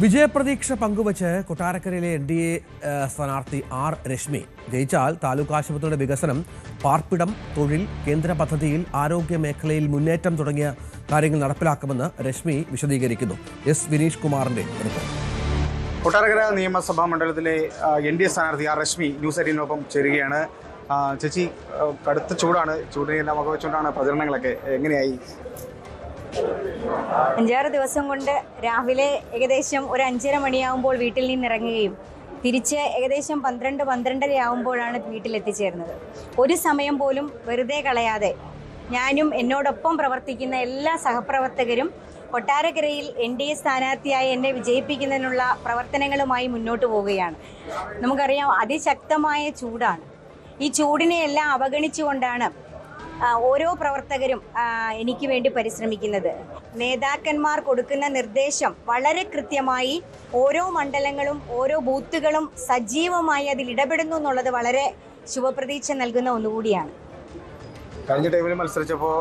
വിജയപ്രതീക്ഷ പങ്കുവച്ച് കൊട്ടാരക്കരയിലെ NDA സ്ഥാനാർത്ഥി R Rashmi ജയിച്ചാൽ താലൂക്ക് ആശുപത്രിയുടെ വികസനം, പാർപ്പിടം, തൊഴിൽ, കേന്ദ്ര പദ്ധതിയിൽ ആരോഗ്യ മേഖലയിൽ മുന്നേറ്റം തുടങ്ങിയ കാര്യങ്ങൾ നടപ്പിലാക്കുമെന്ന് രശ്മി വിശദീകരിക്കുന്നു. എസ് വിനീഷ് കുമാറിന്റെ റിപ്പോർട്ട്. കൊട്ടാരക്കര നിയമസഭാ മണ്ഡലത്തിലെ NDA സ്ഥാനാർത്ഥി ആർ രശ്മി ന്യൂസ് 18-നൊപ്പം ചേരുകയാണ്. ചേച്ചി, കടുത്ത ചൂടാണ്. ചൂടിനെല്ലാം വകവെച്ചുകൊണ്ടാണ് പ്രചരണങ്ങളൊക്കെ. എങ്ങനെയായി? 5-6 ദിവസം കൊണ്ട് രാവിലെ ഏകദേശം ഒരു 5:30 മണിയാകുമ്പോൾ വീട്ടിൽ നിന്നിറങ്ങുകയും തിരിച്ച് ഏകദേശം 12-12:30 ആകുമ്പോഴാണ് വീട്ടിലെത്തിച്ചേർന്നത്. ഒരു സമയം പോലും വെറുതെ കളയാതെ ഞാനും എന്നോടൊപ്പം പ്രവർത്തിക്കുന്ന എല്ലാ സഹപ്രവർത്തകരും കൊട്ടാരക്കരയിൽ NDA സ്ഥാനാർത്ഥിയായി എന്നെ വിജയിപ്പിക്കുന്നതിനുള്ള പ്രവർത്തനങ്ങളുമായി മുന്നോട്ട് പോവുകയാണ്. നമുക്കറിയാം, അതിശക്തമായ ചൂടാണ്. ഈ ചൂടിനെയെല്ലാം അവഗണിച്ചുകൊണ്ടാണ് ഓരോ പ്രവർത്തകരും എനിക്ക് വേണ്ടി പരിശ്രമിക്കുന്നത്. നേതാക്കന്മാർ കൊടുക്കുന്ന നിർദ്ദേശം വളരെ കൃത്യമായി ഓരോ മണ്ഡലങ്ങളും ഓരോ ബൂത്തുകളും സജീവമായി അതിൽ ഇടപെടുന്നു എന്നുള്ളത് വളരെ ശുഭപ്രതീക്ഷ നൽകുന്ന ഒന്നുകൂടിയാണ്. കഴിഞ്ഞ ടൈമിൽ മത്സരിച്ചപ്പോൾ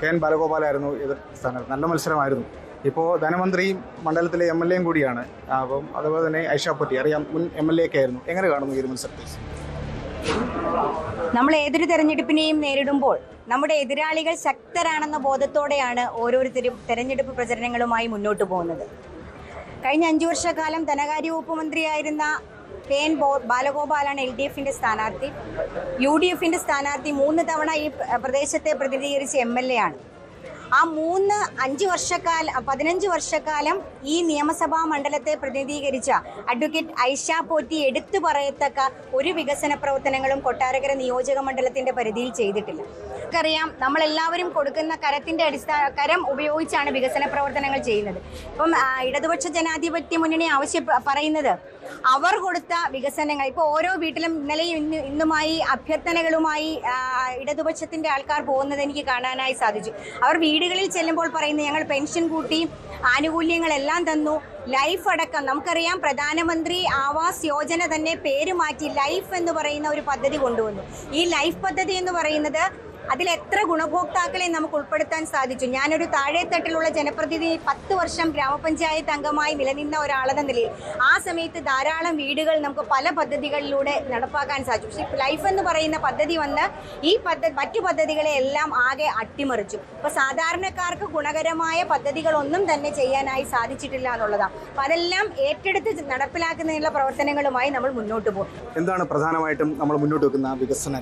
KN ബാലഗോപാലായിരുന്നു എതിർ സ്ഥാനാർത്ഥി. നല്ല മത്സരമായിരുന്നു. ഇപ്പോൾ ധനമന്ത്രിയും മണ്ഡലത്തിലെ MLA യും കൂടിയാണ്. അപ്പം അതുപോലെ തന്നെ ഐഷ പൊറ്റി, അറിയാം, മുൻ MLA ഒക്കെ ആയിരുന്നു. എങ്ങനെ കാണുന്നു ഈ ഒരു മത്സരത്തെ? നമ്മൾ ഏതൊരു തെരഞ്ഞെടുപ്പിനെയും നേരിടുമ്പോൾ നമ്മുടെ എതിരാളികൾ ശക്തരാണെന്ന ബോധത്തോടെയാണ് ഓരോരുത്തരും തെരഞ്ഞെടുപ്പ് പ്രചരണങ്ങളുമായി മുന്നോട്ട് പോകുന്നത്. കഴിഞ്ഞ 5 വർഷക്കാലം ധനകാര്യ വകുപ്പ് മന്ത്രിയായിരുന്ന KN ബാലഗോപാലാണ് LDFന്റെ സ്ഥാനാർത്ഥി. UDFന്റെ സ്ഥാനാർത്ഥി 3 തവണ ഈ പ്രദേശത്തെ പ്രതിനിധീകരിച്ച MLA ആണ്. ആ 15 വർഷക്കാലം ഈ നിയമസഭാ മണ്ഡലത്തെ പ്രതിനിധീകരിച്ച അഡ്വക്കേറ്റ് ഐഷ പോറ്റി എടുത്തു പറയത്തക്ക ഒരു വികസന പ്രവർത്തനങ്ങളും കൊട്ടാരക്കര നിയോജക മണ്ഡലത്തിന്റെ പരിധിയിൽ ചെയ്തിട്ടില്ല. നമുക്കറിയാം, നമ്മളെല്ലാവരും കൊടുക്കുന്ന കരം ഉപയോഗിച്ചാണ് വികസന പ്രവർത്തനങ്ങൾ ചെയ്യുന്നത്. ഇപ്പം ഇടതുപക്ഷ ജനാധിപത്യ മുന്നണി പറയുന്നത് അവർ കൊടുത്ത വികസനങ്ങൾ, ഇപ്പോൾ ഓരോ വീട്ടിലും ഇന്നലെയും ഇന്നുമായി അഭ്യർത്ഥനകളുമായി ഇടതുപക്ഷത്തിന്റെ ആൾക്കാർ പോകുന്നത് എനിക്ക് കാണാനായി സാധിച്ചു. അവർ വീടുകളിൽ ചെല്ലുമ്പോൾ പറയുന്നത്, ഞങ്ങൾ പെൻഷൻ കൂട്ടി, ആനുകൂല്യങ്ങളെല്ലാം തന്നു, ലൈഫ് അടക്കം. നമുക്കറിയാം, പ്രധാനമന്ത്രി ആവാസ് യോജന തന്നെ പേര് മാറ്റി ലൈഫ് എന്ന് പറയുന്ന ഒരു പദ്ധതി കൊണ്ടുവന്നു. ഈ ലൈഫ് പദ്ധതി എന്ന് പറയുന്നത് അതിൽ എത്ര ഗുണഭോക്താക്കളെ നമുക്ക് ഉൾപ്പെടുത്താൻ സാധിച്ചു. ഞാനൊരു താഴെത്തട്ടിലുള്ള ജനപ്രതിനിധി, 10 വർഷം ഗ്രാമപഞ്ചായത്ത് അംഗമായി നിലനിന്ന ഒരാളെന്ന നിലയിൽ ആ സമയത്ത് ധാരാളം വീടുകൾ നമുക്ക് പല പദ്ധതികളിലൂടെ നടപ്പാക്കാൻ സാധിച്ചു. പക്ഷേ ലൈഫ് എന്ന് പറയുന്ന പദ്ധതി വന്ന് ഈ മറ്റു പദ്ധതികളെ എല്ലാം ആകെ അട്ടിമറിച്ചു. അപ്പോൾ സാധാരണക്കാർക്ക് ഗുണകരമായ പദ്ധതികളൊന്നും തന്നെ ചെയ്യാനായി സാധിച്ചിട്ടില്ല എന്നുള്ളതാണ്. അപ്പോൾ അതെല്ലാം ഏറ്റെടുത്ത് നടപ്പിലാക്കുന്നതിനുള്ള പ്രവർത്തനങ്ങളുമായി നമ്മൾ മുന്നോട്ട് പോകും. എന്താണ് പ്രധാനമായിട്ടും നമ്മൾ മുന്നോട്ട് വെക്കുന്ന വികസന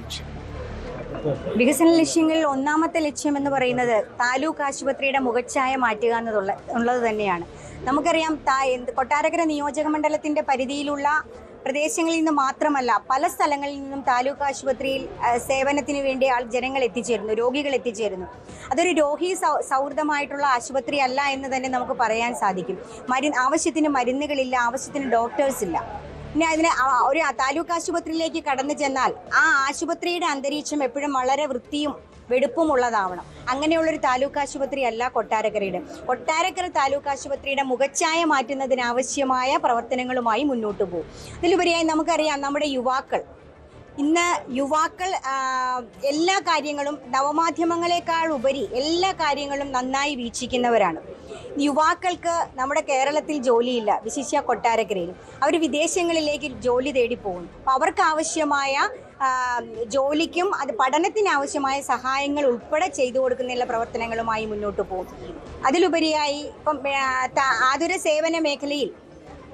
ലക്ഷ്യങ്ങളിൽ ഒന്നാമത്തെ ലക്ഷ്യം എന്ന് പറയുന്നത് താലൂക്ക് ആശുപത്രിയുടെ മുഖച്ഛായ മാറ്റുക എന്നുള്ളത് തന്നെയാണ്. നമുക്കറിയാം, കൊട്ടാരക്കര നിയോജക മണ്ഡലത്തിന്റെ പരിധിയിലുള്ള പ്രദേശങ്ങളിൽ നിന്ന് മാത്രമല്ല, പല സ്ഥലങ്ങളിൽ നിന്നും താലൂക്ക് ആശുപത്രിയിൽ സേവനത്തിന് വേണ്ടി ജനങ്ങൾ എത്തിച്ചേരുന്നു, രോഗികൾ എത്തിച്ചേരുന്നു. അതൊരു രോഗി സൗഹൃദമായിട്ടുള്ള ആശുപത്രി അല്ല എന്ന് തന്നെ നമുക്ക് പറയാൻ സാധിക്കും. ആവശ്യത്തിന് മരുന്നുകളില്ല, ആവശ്യത്തിന് ഡോക്ടേഴ്സ് ഇല്ല. പിന്നെ ഒരു താലൂക്ക് ആശുപത്രിയിലേക്ക് കടന്നു ചെന്നാൽ ആ ആശുപത്രിയുടെ അന്തരീക്ഷം എപ്പോഴും വളരെ വൃത്തിയും വെടുപ്പുമുള്ളതാവണം. അങ്ങനെയുള്ളൊരു താലൂക്ക് ആശുപത്രി അല്ല കൊട്ടാരക്കര താലൂക്ക് ആശുപത്രിയുടെ മുഖച്ഛായ മാറ്റുന്നതിനാവശ്യമായ പ്രവർത്തനങ്ങളുമായി മുന്നോട്ട് പോകും. അതിലുപരിയായി നമുക്കറിയാം, നമ്മുടെ ഇന്ന് യുവാക്കൾ എല്ലാ കാര്യങ്ങളും, നവമാധ്യമങ്ങളെക്കാൾ ഉപരി എല്ലാ കാര്യങ്ങളും നന്നായി വീക്ഷിക്കുന്നവരാണ്. യുവാക്കൾക്ക് നമ്മുടെ കേരളത്തിൽ ജോലിയില്ല, വിശിഷ്യ കൊട്ടാരക്കരയിൽ. അവർ വിദേശങ്ങളിലേക്ക് ജോലി തേടി പോകുന്നു. അപ്പോൾ അവർക്ക് ആവശ്യമായ ജോലിക്കും പഠനത്തിനാവശ്യമായ സഹായങ്ങൾ ഉൾപ്പെടെ ചെയ്തു കൊടുക്കുന്നതിനുള്ള പ്രവർത്തനങ്ങളുമായി മുന്നോട്ട് പോകും. അതിലുപരിയായി ഇപ്പം ആതുര സേവന മേഖലയിൽ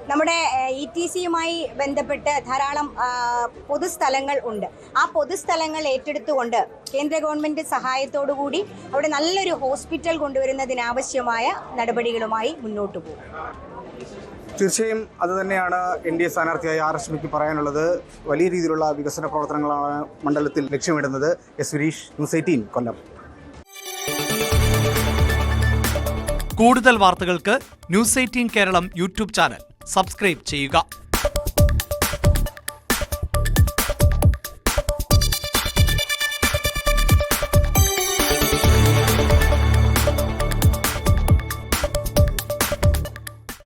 നമ്മുടെ ETCയുമായി ബന്ധപ്പെട്ട് ധാരാളം പൊതുസ്ഥലങ്ങൾ ഉണ്ട്. ആ പൊതുസ്ഥലങ്ങൾ ഏറ്റെടുത്തുകൊണ്ട് കേന്ദ്ര ഗവൺമെൻറ് സഹായത്തോടുകൂടി അവിടെ നല്ലൊരു ഹോസ്പിറ്റൽ കൊണ്ടുവരുന്നതിനാവശ്യമായ നടപടികളുമായി മുന്നോട്ട് പോകും. തീർച്ചയായും അത് തന്നെയാണ് NDA സ്ഥാനാർത്ഥിയായ ആർ രശ്മിക്ക് പറയാനുള്ളത്. വലിയ രീതിയിലുള്ള വികസന പ്രവർത്തനങ്ങളാണ് മണ്ഡലത്തിൽ ലക്ഷ്യമിടുന്നത്. S Vineesh, news 18, Kollam. കൂടുതൽ വാർത്തകൾക്ക് news 18 Keralam YouTube channel subscribe ചെയ്യുക.